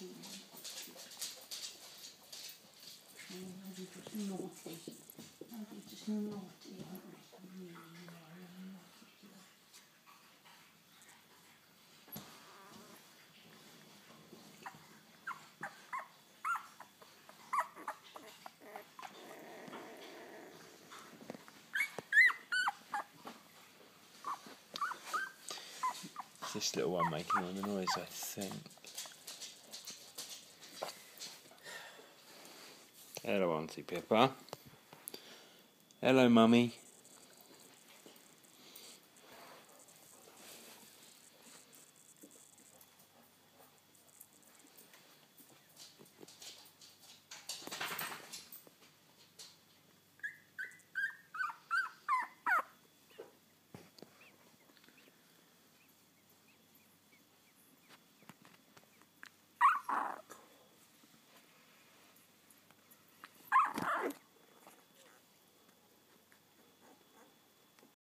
just naughty. Andy's just naughty, aren't we? Really naughty. It's this little one making all the noise, I think. Hello, Auntie Pippa. Hello, Mummy.